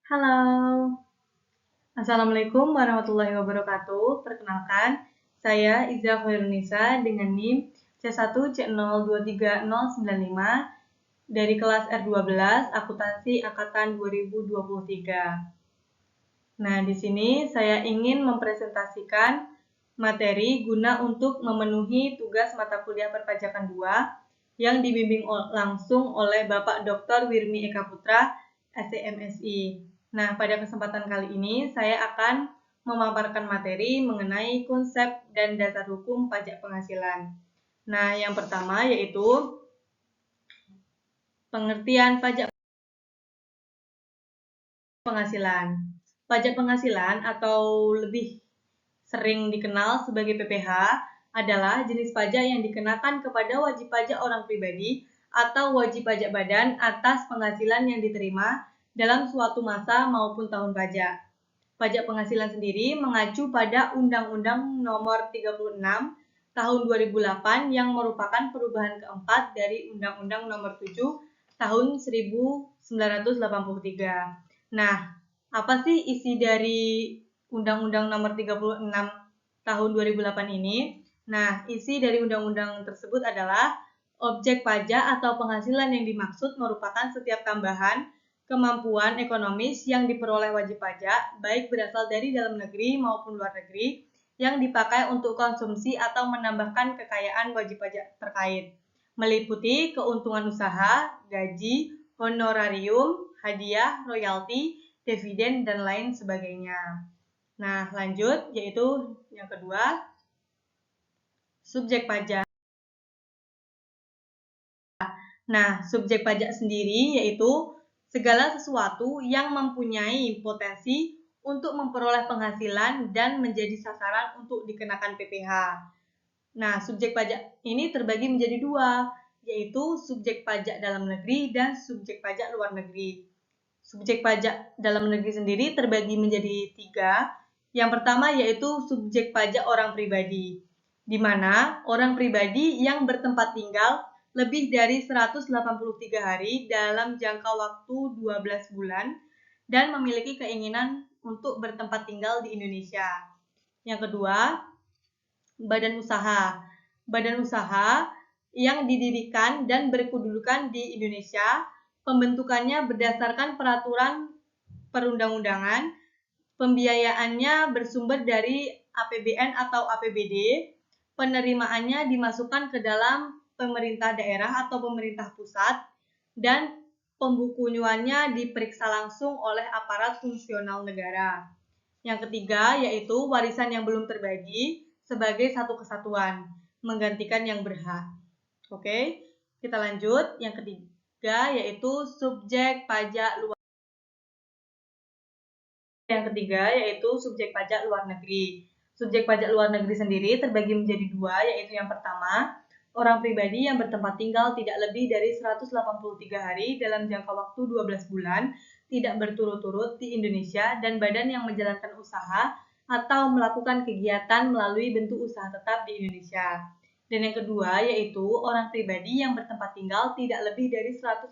Halo, Assalamualaikum warahmatullahi wabarakatuh. Perkenalkan, saya Iza Khairunisa dengan NIM C1C023095 dari kelas R12 Akuntansi Angkatan 2023. Nah, di sini saya ingin mempresentasikan materi guna untuk memenuhi tugas mata kuliah perpajakan 2 yang dibimbing langsung oleh Bapak Dr. Wirmi Eka Putra, SEMSI. Nah, pada kesempatan kali ini saya akan memaparkan materi mengenai konsep dan dasar hukum pajak penghasilan. Nah, yang pertama yaitu pengertian pajak penghasilan. Pajak penghasilan atau lebih sering dikenal sebagai PPh adalah jenis pajak yang dikenakan kepada wajib pajak orang pribadi atau wajib pajak badan atas penghasilan yang diterima dalam suatu masa maupun tahun pajak. Pajak penghasilan sendiri mengacu pada Undang-Undang Nomor 36 Tahun 2008 yang merupakan perubahan keempat dari Undang-Undang Nomor 7 Tahun 1983. Nah, apa sih isi dari Undang-Undang Nomor 36 Tahun 2008 ini? Nah, isi dari undang-undang tersebut adalah objek pajak atau penghasilan yang dimaksud merupakan setiap tambahan kemampuan ekonomis yang diperoleh wajib pajak, baik berasal dari dalam negeri maupun luar negeri, yang dipakai untuk konsumsi atau menambahkan kekayaan wajib pajak terkait, meliputi keuntungan usaha, gaji, honorarium, hadiah, royalti, dividen, dan lain sebagainya. Nah, lanjut, yaitu yang kedua, subjek pajak. Nah, subjek pajak sendiri yaitu segala sesuatu yang mempunyai potensi untuk memperoleh penghasilan dan menjadi sasaran untuk dikenakan PPh. Nah, subjek pajak ini terbagi menjadi dua, yaitu subjek pajak dalam negeri dan subjek pajak luar negeri. Subjek pajak dalam negeri sendiri terbagi menjadi tiga. Yang pertama yaitu subjek pajak orang pribadi, di mana orang pribadi yang bertempat tinggal lebih dari 183 hari dalam jangka waktu 12 bulan dan memiliki keinginan untuk bertempat tinggal di Indonesia. Yang kedua, badan usaha. Badan usaha yang didirikan dan berkedudukan di Indonesia, pembentukannya berdasarkan peraturan perundang-undangan, pembiayaannya bersumber dari APBN atau APBD, penerimaannya dimasukkan ke dalam pemerintah daerah atau pemerintah pusat, dan pembukuannya diperiksa langsung oleh aparat fungsional negara. Yang ketiga yaitu warisan yang belum terbagi sebagai satu kesatuan, menggantikan yang berhak. Oke, kita lanjut. Yang ketiga yaitu subjek pajak luar. Yang ketiga yaitu subjek pajak luar negeri. Subjek pajak luar negeri sendiri terbagi menjadi dua, yaitu yang pertama, orang pribadi yang bertempat tinggal tidak lebih dari 183 hari dalam jangka waktu 12 bulan, tidak berturut-turut di Indonesia, dan badan yang menjalankan usaha atau melakukan kegiatan melalui bentuk usaha tetap di Indonesia. Dan yang kedua yaitu orang pribadi yang bertempat tinggal tidak lebih dari 183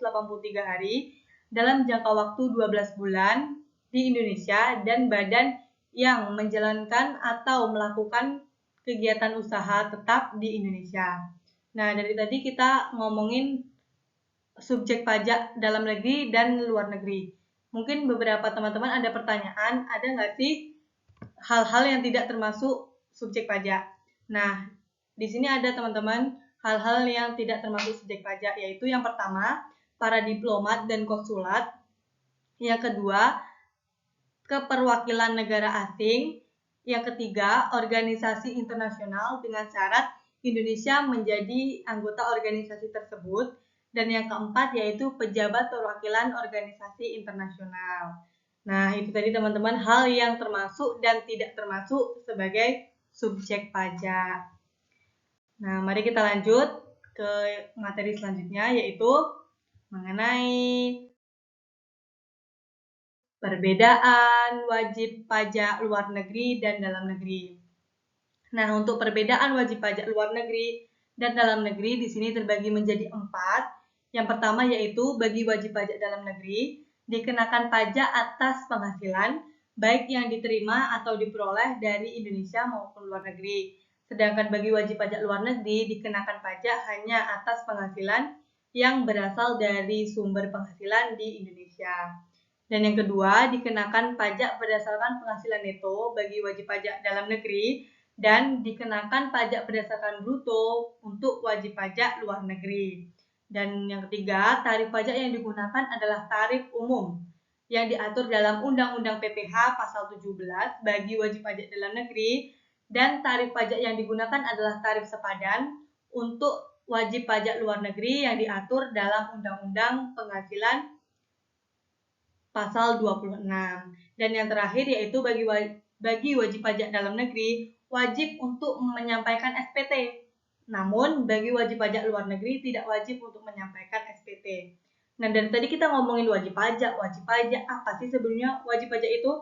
hari dalam jangka waktu 12 bulan di Indonesia dan badan yang menjalankan atau melakukan kegiatan usaha tetap di Indonesia. Nah, dari tadi kita ngomongin subjek pajak dalam negeri dan luar negeri. Mungkin beberapa teman-teman ada pertanyaan, ada nggak sih hal-hal yang tidak termasuk subjek pajak? Nah, di sini ada teman-teman hal-hal yang tidak termasuk subjek pajak, yaitu yang pertama, para diplomat dan konsulat. Yang kedua, keperwakilan negara asing. Yang ketiga, organisasi internasional dengan syarat Indonesia menjadi anggota organisasi tersebut. Dan yang keempat yaitu pejabat perwakilan organisasi internasional. Nah, itu tadi teman-teman hal yang termasuk dan tidak termasuk sebagai subjek pajak. Nah, mari kita lanjut ke materi selanjutnya yaitu mengenai perbedaan wajib pajak luar negeri dan dalam negeri. Nah, untuk perbedaan wajib pajak luar negeri dan dalam negeri di sini terbagi menjadi 4. Yang pertama yaitu bagi wajib pajak dalam negeri, dikenakan pajak atas penghasilan, baik yang diterima atau diperoleh dari Indonesia maupun luar negeri. Sedangkan bagi wajib pajak luar negeri, dikenakan pajak hanya atas penghasilan yang berasal dari sumber penghasilan di Indonesia. Dan yang kedua, dikenakan pajak berdasarkan penghasilan neto bagi wajib pajak dalam negeri dan dikenakan pajak berdasarkan bruto untuk wajib pajak luar negeri. Dan yang ketiga, tarif pajak yang digunakan adalah tarif umum yang diatur dalam Undang-Undang PPH pasal 17 bagi wajib pajak dalam negeri, dan tarif pajak yang digunakan adalah tarif sepadan untuk wajib pajak luar negeri yang diatur dalam Undang-Undang Penghasilan pasal 26. Dan yang terakhir yaitu bagi wajib pajak dalam negeri wajib untuk menyampaikan SPT. Namun bagi wajib pajak luar negeri tidak wajib untuk menyampaikan SPT. Nah, dari tadi kita ngomongin wajib pajak, apa sih sebenarnya wajib pajak itu?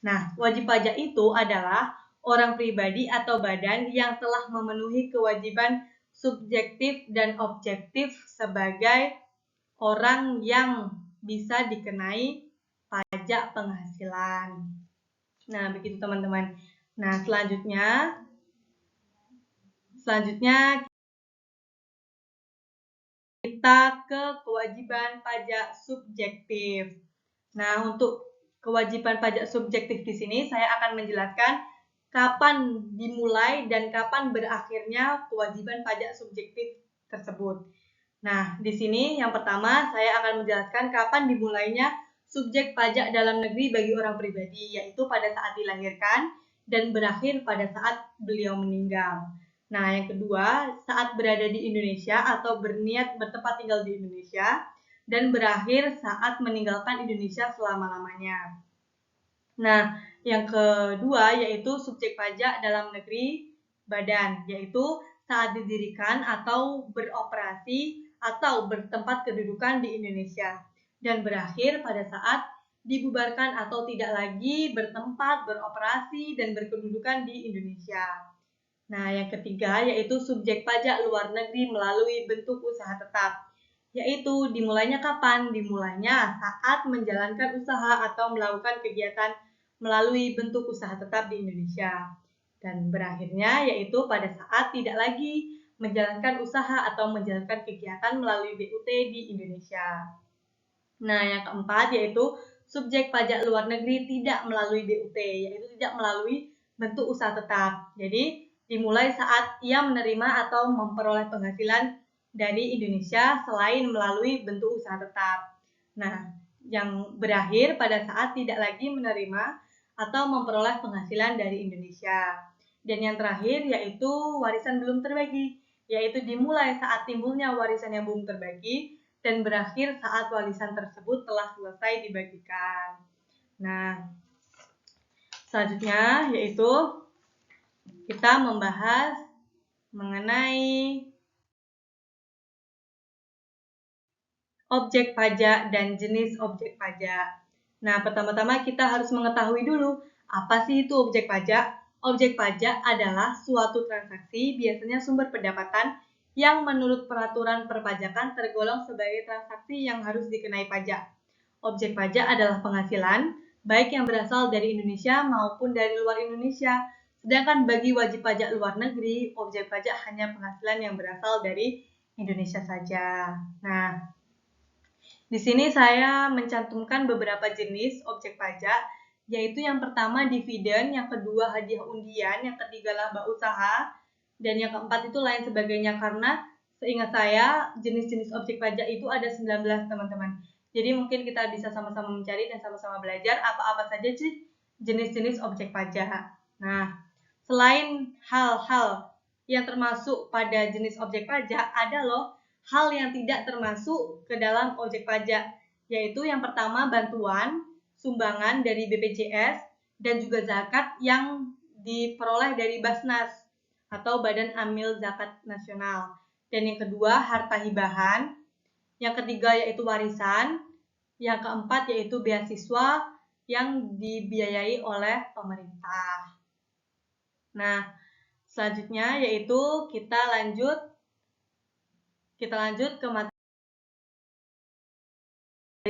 Nah, wajib pajak itu adalah orang pribadi atau badan yang telah memenuhi kewajiban subjektif dan objektif sebagai orang yang bisa dikenai pajak penghasilan. Nah, begitu teman-teman. Nah, selanjutnya kita ke kewajiban pajak subjektif. Nah, untuk kewajiban pajak subjektif di sini saya akan menjelaskan kapan dimulai dan kapan berakhirnya kewajiban pajak subjektif tersebut. Nah, di sini yang pertama saya akan menjelaskan kapan dimulainya subjek pajak dalam negeri bagi orang pribadi, yaitu pada saat dilahirkan dan berakhir pada saat beliau meninggal. Nah, yang kedua, saat berada di Indonesia atau berniat bertempat tinggal di Indonesia, dan berakhir saat meninggalkan Indonesia selama-lamanya. Nah, yang kedua yaitu subjek pajak dalam negeri badan, yaitu saat didirikan atau beroperasi atau bertempat kedudukan di Indonesia, dan berakhir pada saat dibubarkan atau tidak lagi bertempat, beroperasi, dan berkedudukan di Indonesia. Nah, yang ketiga yaitu subjek pajak luar negeri melalui bentuk usaha tetap, yaitu dimulainya kapan? Dimulainya saat menjalankan usaha atau melakukan kegiatan melalui bentuk usaha tetap di Indonesia. Dan berakhirnya yaitu pada saat tidak lagi menjalankan usaha atau menjalankan kegiatan melalui BUT di Indonesia. Nah, yang keempat yaitu subjek pajak luar negeri tidak melalui BUT, yaitu tidak melalui bentuk usaha tetap. Jadi, dimulai saat ia menerima atau memperoleh penghasilan dari Indonesia selain melalui bentuk usaha tetap. Nah, yang berakhir pada saat tidak lagi menerima atau memperoleh penghasilan dari Indonesia. Dan yang terakhir yaitu warisan belum terbagi, yaitu dimulai saat timbulnya warisan yang belum terbagi dan berakhir saat warisan tersebut telah selesai dibagikan. Nah, selanjutnya yaitu kita membahas mengenai objek pajak dan jenis objek pajak. Nah, pertama-tama kita harus mengetahui dulu apa sih itu objek pajak. Objek pajak adalah suatu transaksi, biasanya sumber pendapatan, yang menurut peraturan perpajakan tergolong sebagai transaksi yang harus dikenai pajak. Objek pajak adalah penghasilan, baik yang berasal dari Indonesia maupun dari luar Indonesia. Sedangkan bagi wajib pajak luar negeri, objek pajak hanya penghasilan yang berasal dari Indonesia saja. Nah, di sini saya mencantumkan beberapa jenis objek pajak, yaitu yang pertama dividen, yang kedua hadiah undian, yang ketiga laba usaha, dan yang keempat itu lain sebagainya, karena seingat saya jenis-jenis objek pajak itu ada 19 teman-teman. Jadi mungkin kita bisa sama-sama mencari dan sama-sama belajar apa-apa saja sih jenis-jenis objek pajak. Nah, selain hal-hal yang termasuk pada jenis objek pajak, ada loh hal yang tidak termasuk ke dalam objek pajak, yaitu yang pertama bantuan, sumbangan dari BPJS, dan juga zakat yang diperoleh dari Basnas atau Badan Amil Zakat Nasional. Dan yang kedua harta hibahan, yang ketiga yaitu warisan, yang keempat yaitu beasiswa yang dibiayai oleh pemerintah. Nah, selanjutnya yaitu kita lanjut ke materi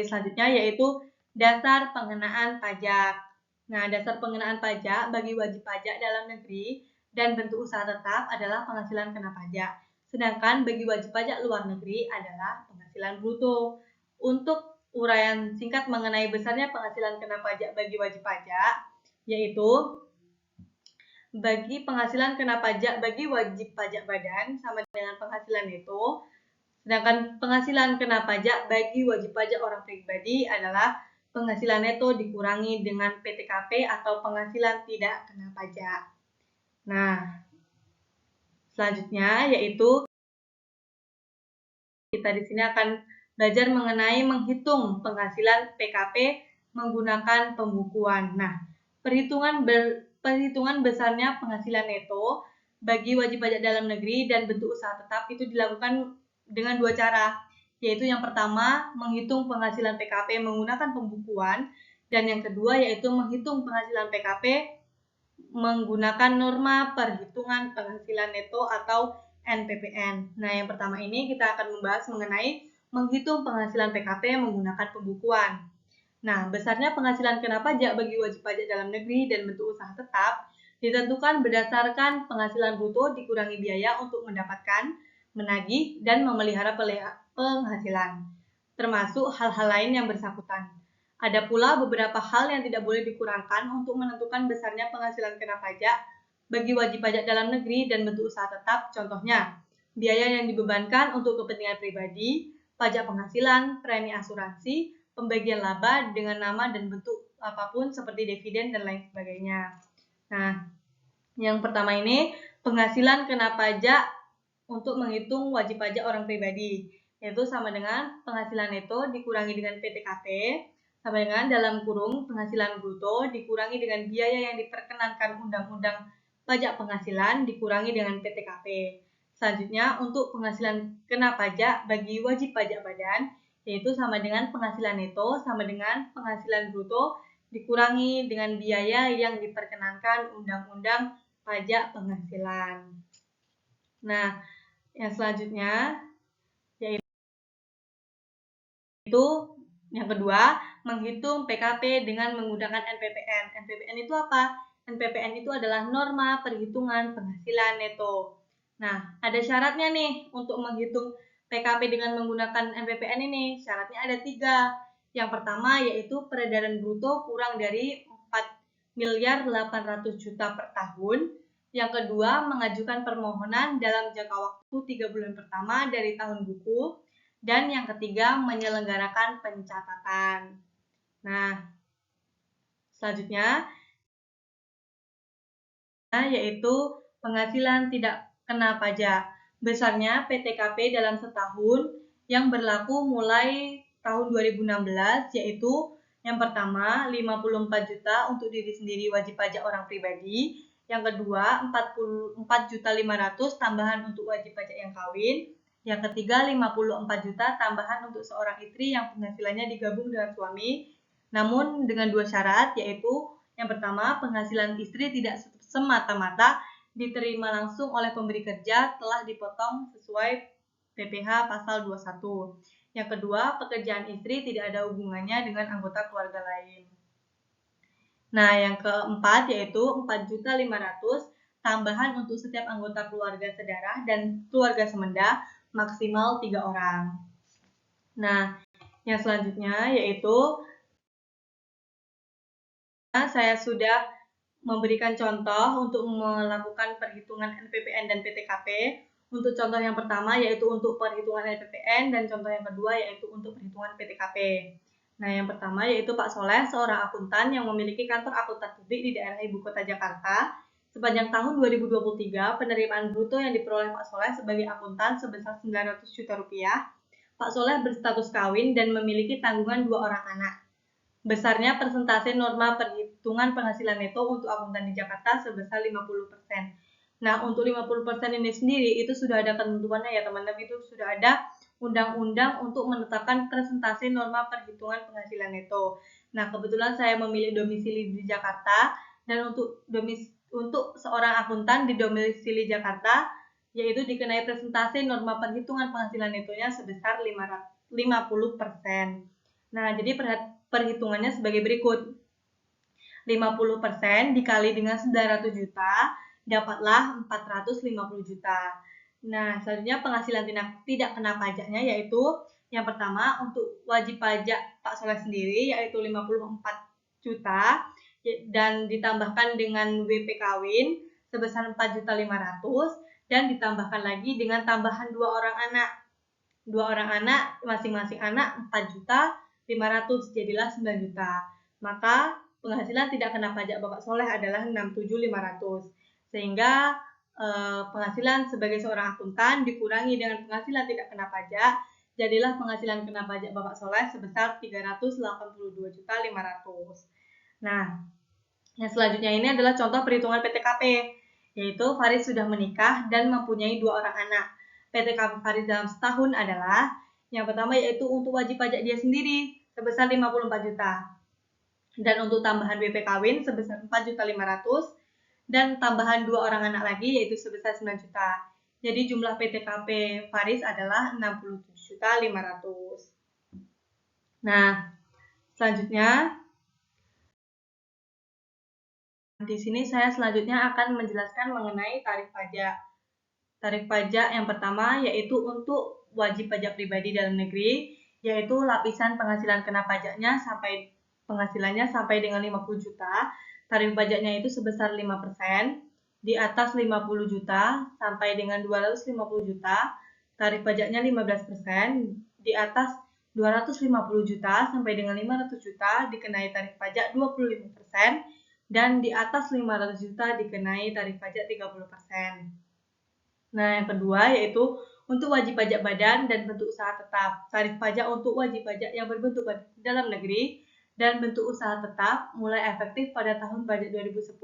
selanjutnya yaitu Dasar pengenaan pajak. Nah, dasar pengenaan pajak bagi wajib pajak dalam negeri dan bentuk usaha tetap adalah penghasilan kena pajak. Sedangkan bagi wajib pajak luar negeri adalah penghasilan bruto. Untuk uraian singkat mengenai besarnya penghasilan kena pajak bagi wajib pajak, yaitu bagi penghasilan kena pajak bagi wajib pajak badan sama dengan penghasilan neto, sedangkan penghasilan kena pajak bagi wajib pajak orang pribadi adalah penghasilan neto dikurangi dengan PTKP atau penghasilan tidak kena pajak. Nah, selanjutnya yaitu kita di sini akan belajar mengenai menghitung penghasilan PKP menggunakan pembukuan. Nah, perhitungan besarnya penghasilan neto bagi wajib pajak dalam negeri dan bentuk usaha tetap itu dilakukan dengan dua cara, yaitu yang pertama menghitung penghasilan PKP menggunakan pembukuan, dan yang kedua yaitu menghitung penghasilan PKP menggunakan norma perhitungan penghasilan neto atau NPPN. Nah, yang pertama ini kita akan membahas mengenai menghitung penghasilan PKP menggunakan pembukuan. Nah, besarnya penghasilan kena pajak bagi wajib pajak dalam negeri dan bentuk usaha tetap ditentukan berdasarkan penghasilan bruto dikurangi biaya untuk mendapatkan, menagih, dan memelihara penghasilan, termasuk hal-hal lain yang bersangkutan. Ada pula beberapa hal yang tidak boleh dikurangkan untuk menentukan besarnya penghasilan kena pajak bagi wajib pajak dalam negeri dan bentuk usaha tetap. Contohnya, biaya yang dibebankan untuk kepentingan pribadi, pajak penghasilan, premi asuransi, pembagian laba dengan nama dan bentuk apapun seperti dividen dan lain sebagainya. Nah, yang pertama ini penghasilan kena pajak untuk menghitung wajib pajak orang pribadi, yaitu sama dengan penghasilan neto dikurangi dengan PTKP, sama dengan dalam kurung penghasilan bruto dikurangi dengan biaya yang diperkenankan Undang-Undang Pajak Penghasilan dikurangi dengan PTKP. Selanjutnya, untuk penghasilan kena pajak bagi wajib pajak badan, yaitu sama dengan penghasilan neto sama dengan penghasilan bruto dikurangi dengan biaya yang diperkenankan Undang-Undang Pajak Penghasilan. Nah, yang selanjutnya yaitu yang kedua, menghitung PKP dengan menggunakan NPPN. NPPN itu apa? NPPN itu adalah norma perhitungan penghasilan neto. Nah, ada syaratnya nih untuk menghitung PKP dengan menggunakan NPPN ini. Syaratnya ada 3. Yang pertama yaitu peredaran bruto kurang dari 4.800 juta per tahun. Yang kedua, mengajukan permohonan dalam jangka waktu 3 bulan pertama dari tahun buku. Dan yang ketiga, menyelenggarakan pencatatan. Nah, selanjutnya yaitu penghasilan tidak kena pajak. Besarnya PTKP dalam setahun yang berlaku mulai tahun 2016, yaitu yang pertama 54 juta untuk diri sendiri wajib pajak orang pribadi, yang kedua 44.500.000 tambahan untuk wajib pajak yang kawin, yang ketiga 54 juta tambahan untuk seorang istri yang penghasilannya digabung dengan suami, namun dengan 2 syarat, yaitu yang pertama penghasilan istri tidak semata-mata diterima langsung oleh pemberi kerja telah dipotong sesuai PPh pasal 21. Yang kedua, pekerjaan istri tidak ada hubungannya dengan anggota keluarga lain. Nah, yang keempat yaitu 4.500.000 tambahan untuk setiap anggota keluarga sedarah dan keluarga semenda maksimal 3 orang. Nah, yang selanjutnya yaitu saya sudah memberikan contoh untuk melakukan perhitungan NPPN dan PTKP. Untuk contoh yang pertama yaitu untuk perhitungan NPPN dan contoh yang kedua yaitu untuk perhitungan PTKP. Nah, yang pertama yaitu Pak Soleh, seorang akuntan yang memiliki kantor akuntan publik di daerah ibu kota Jakarta. Sepanjang tahun 2023, penerimaan bruto yang diperoleh Pak Soleh sebagai akuntan sebesar 900 juta rupiah. Pak Soleh berstatus kawin dan memiliki tanggungan 2 orang anak. Besarnya persentase norma perhitungan penghasilan neto untuk akuntan di Jakarta sebesar 50%. Nah, untuk 50% ini sendiri itu sudah ada ketentuannya ya teman-teman, itu sudah ada undang-undang untuk menetapkan persentase norma perhitungan penghasilan neto. Nah, kebetulan saya memilih domisili di Jakarta dan untuk seorang akuntan di domisili Jakarta yaitu dikenai persentase norma perhitungan penghasilan netonya sebesar 50%. Nah, jadi perhitungannya sebagai berikut. 50% dikali dengan 900 juta, dapatlah 450 juta. Nah, selanjutnya penghasilan tidak kena pajaknya yaitu yang pertama untuk wajib pajak Pak Soleh sendiri yaitu 54 juta dan ditambahkan dengan WP kawin sebesar 4.500.000 dan ditambahkan lagi dengan tambahan 2 orang anak. 2 orang anak, masing-masing anak 4.500.000, jadilah 9 juta. Maka penghasilan tidak kena pajak Bapak Soleh adalah 67.500. Sehingga penghasilan sebagai seorang akuntan dikurangi dengan penghasilan tidak kena pajak, jadilah penghasilan kena pajak Bapak Soleh sebesar 382.500.000. Nah, yang selanjutnya ini adalah contoh perhitungan PTKP, yaitu Faris sudah menikah dan mempunyai 2 orang anak. PTKP Faris dalam setahun adalah yang pertama yaitu untuk wajib pajak dia sendiri sebesar 54 juta. Dan untuk tambahan WP kawin sebesar 4.500.000 dan tambahan 2 orang anak lagi yaitu sebesar 9 juta. Jadi jumlah PTKP Faris adalah 67.500.000. Nah, selanjutnya di sini saya selanjutnya akan menjelaskan mengenai tarif pajak. Tarif pajak yang pertama yaitu untuk wajib pajak pribadi dalam negeri, yaitu lapisan penghasilan kena pajaknya penghasilannya sampai dengan 50 juta, tarif pajaknya itu sebesar 5%, di atas 50 juta sampai dengan 250 juta, tarif pajaknya 15%, di atas 250 juta sampai dengan 500 juta dikenai tarif pajak 25%, dan di atas 500 juta dikenai tarif pajak 30%. Nah, yang kedua yaitu untuk wajib pajak badan dan bentuk usaha tetap. Tarif pajak untuk wajib pajak yang berbentuk dalam negeri dan bentuk usaha tetap mulai efektif pada tahun pajak 2010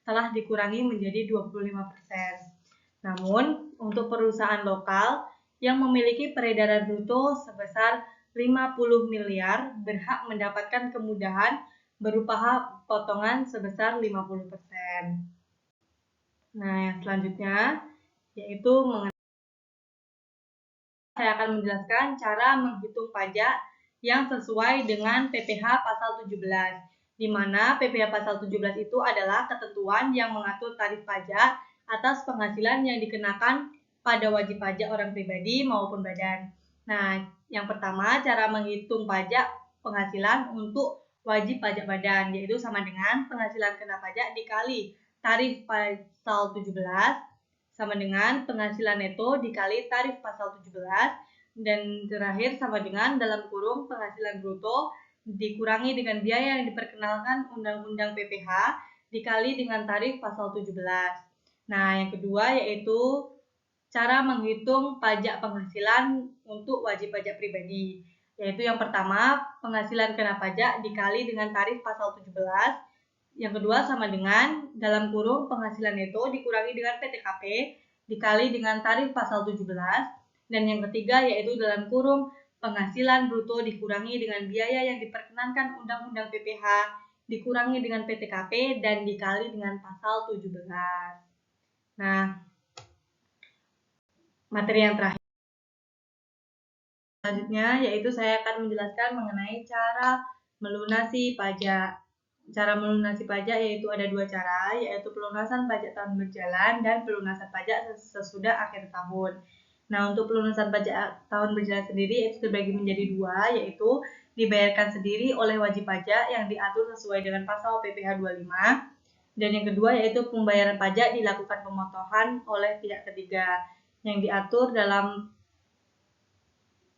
telah dikurangi menjadi 25%. Namun, untuk perusahaan lokal yang memiliki peredaran bruto sebesar 50 miliar berhak mendapatkan kemudahan berupa potongan sebesar 50%. Nah, yang selanjutnya yaitu saya akan menjelaskan cara menghitung pajak yang sesuai dengan PPh pasal 17, di mana PPh pasal 17 itu adalah ketentuan yang mengatur tarif pajak atas penghasilan yang dikenakan pada wajib pajak orang pribadi maupun badan. Nah, yang pertama cara menghitung pajak penghasilan untuk wajib pajak badan, yaitu sama dengan penghasilan kena pajak dikali tarif pasal 17 sama dengan penghasilan neto dikali tarif pasal 17, dan terakhir sama dengan dalam kurung penghasilan bruto dikurangi dengan biaya yang diperkenalkan Undang-Undang PPh dikali dengan tarif pasal 17. Nah, yang kedua yaitu cara menghitung pajak penghasilan untuk wajib pajak pribadi, yaitu yang pertama penghasilan kena pajak dikali dengan tarif pasal 17, yang kedua sama dengan dalam kurung penghasilan neto dikurangi dengan PTKP dikali dengan tarif pasal 17, dan yang ketiga yaitu dalam kurung penghasilan bruto dikurangi dengan biaya yang diperkenankan Undang-Undang PPh dikurangi dengan PTKP dan dikali dengan pasal 17. Nah, materi yang terakhir selanjutnya yaitu saya akan menjelaskan mengenai cara melunasi pajak. Cara melunasi pajak yaitu ada 2 cara, yaitu pelunasan pajak tahun berjalan dan pelunasan pajak sesudah akhir tahun. Nah, untuk pelunasan pajak tahun berjalan sendiri itu terbagi menjadi 2, yaitu dibayarkan sendiri oleh wajib pajak yang diatur sesuai dengan pasal PPh 25, dan yang kedua yaitu pembayaran pajak dilakukan pemotongan oleh pihak ketiga yang diatur dalam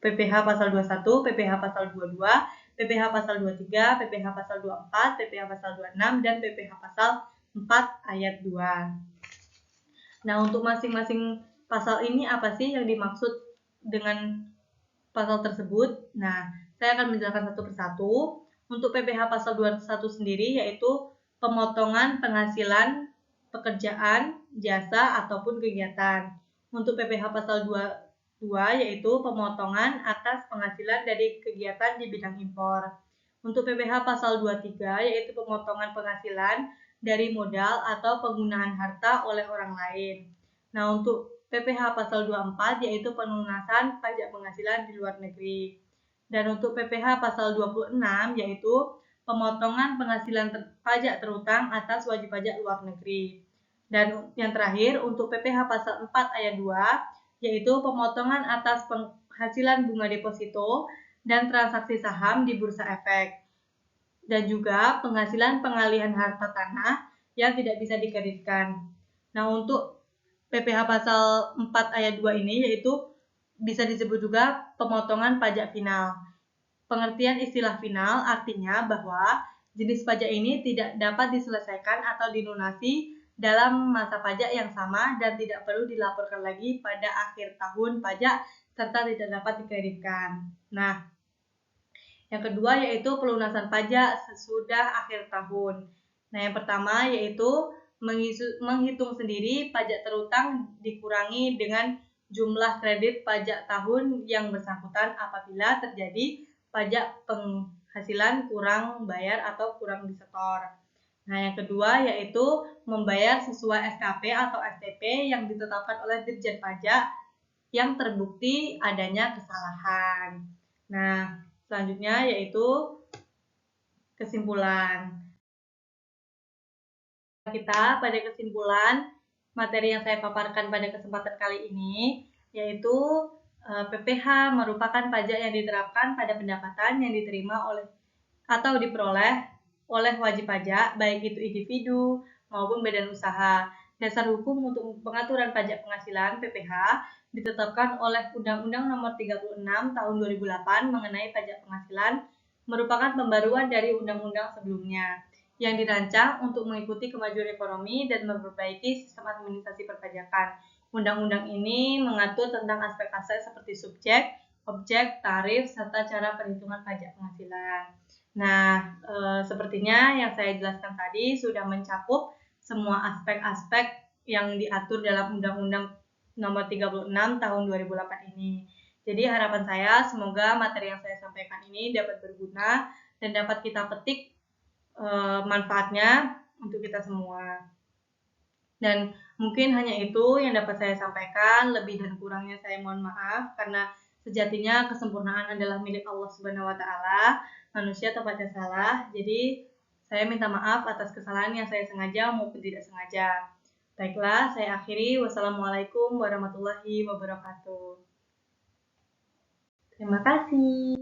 PPh pasal 21, PPh pasal 22, PPh pasal 23, PPh pasal 24, PPh pasal 26, dan PPh pasal 4 ayat 2. Nah, untuk masing-masing pasal ini apa sih yang dimaksud dengan pasal tersebut? Nah, saya akan menjelaskan satu persatu. Untuk PPh pasal 21 sendiri yaitu pemotongan penghasilan pekerjaan, jasa, ataupun kegiatan. Untuk PPh pasal 22 yaitu pemotongan atas penghasilan dari kegiatan di bidang impor. Untuk PPh pasal 23 yaitu pemotongan penghasilan dari modal atau penggunaan harta oleh orang lain. Nah, untuk PPh pasal 24 yaitu pelunasan pajak penghasilan di luar negeri. Dan untuk PPh pasal 26 yaitu pemotongan penghasilan pajak terutang atas wajib pajak luar negeri. Dan yang terakhir untuk PPh pasal 4 ayat 2 yaitu pemotongan atas penghasilan bunga deposito dan transaksi saham di bursa efek. Dan juga penghasilan pengalihan harta tanah yang tidak bisa dikreditkan. Nah, untuk PPh pasal 4 ayat 2 ini yaitu bisa disebut juga pemotongan pajak final. Pengertian istilah final artinya bahwa jenis pajak ini tidak dapat diselesaikan atau dilunasi dalam masa pajak yang sama dan tidak perlu dilaporkan lagi pada akhir tahun pajak serta tidak dapat dikreditkan. Nah, yang kedua yaitu pelunasan pajak sesudah akhir tahun. Nah, yang pertama yaitu menghitung sendiri pajak terutang dikurangi dengan jumlah kredit pajak tahun yang bersangkutan apabila terjadi pajak penghasilan kurang bayar atau kurang disetor. Nah, yang kedua yaitu membayar sesuai SKP atau STP yang ditetapkan oleh Dirjen Pajak yang terbukti adanya kesalahan. Nah, selanjutnya yaitu kesimpulan. Kita pada kesimpulan materi yang saya paparkan pada kesempatan kali ini yaitu PPh merupakan pajak yang diterapkan pada pendapatan yang diterima oleh atau diperoleh oleh wajib pajak baik itu individu maupun badan usaha. Dasar hukum untuk pengaturan pajak penghasilan PPh ditetapkan oleh Undang-Undang Nomor 36 Tahun 2008 mengenai pajak penghasilan merupakan pembaruan dari undang-undang sebelumnya yang dirancang untuk mengikuti kemajuan ekonomi dan memperbaiki sistem administrasi perpajakan. Undang-undang ini mengatur tentang aspek-aspek seperti subjek, objek, tarif, serta cara perhitungan pajak penghasilan. Nah, sepertinya yang saya jelaskan tadi sudah mencakup semua aspek-aspek yang diatur dalam Undang-Undang Nomor 36 Tahun 2008 ini. Jadi harapan saya semoga materi yang saya sampaikan ini dapat berguna dan dapat kita petik manfaatnya untuk kita semua. Dan mungkin hanya itu yang dapat saya sampaikan, lebih dan kurangnya saya mohon maaf karena sejatinya kesempurnaan adalah milik Allah Subhanahu wa taala, manusia tempatnya salah. Jadi saya minta maaf atas kesalahan yang saya sengaja maupun tidak sengaja. Baiklah, saya akhiri. Wassalamualaikum warahmatullahi wabarakatuh. Terima kasih.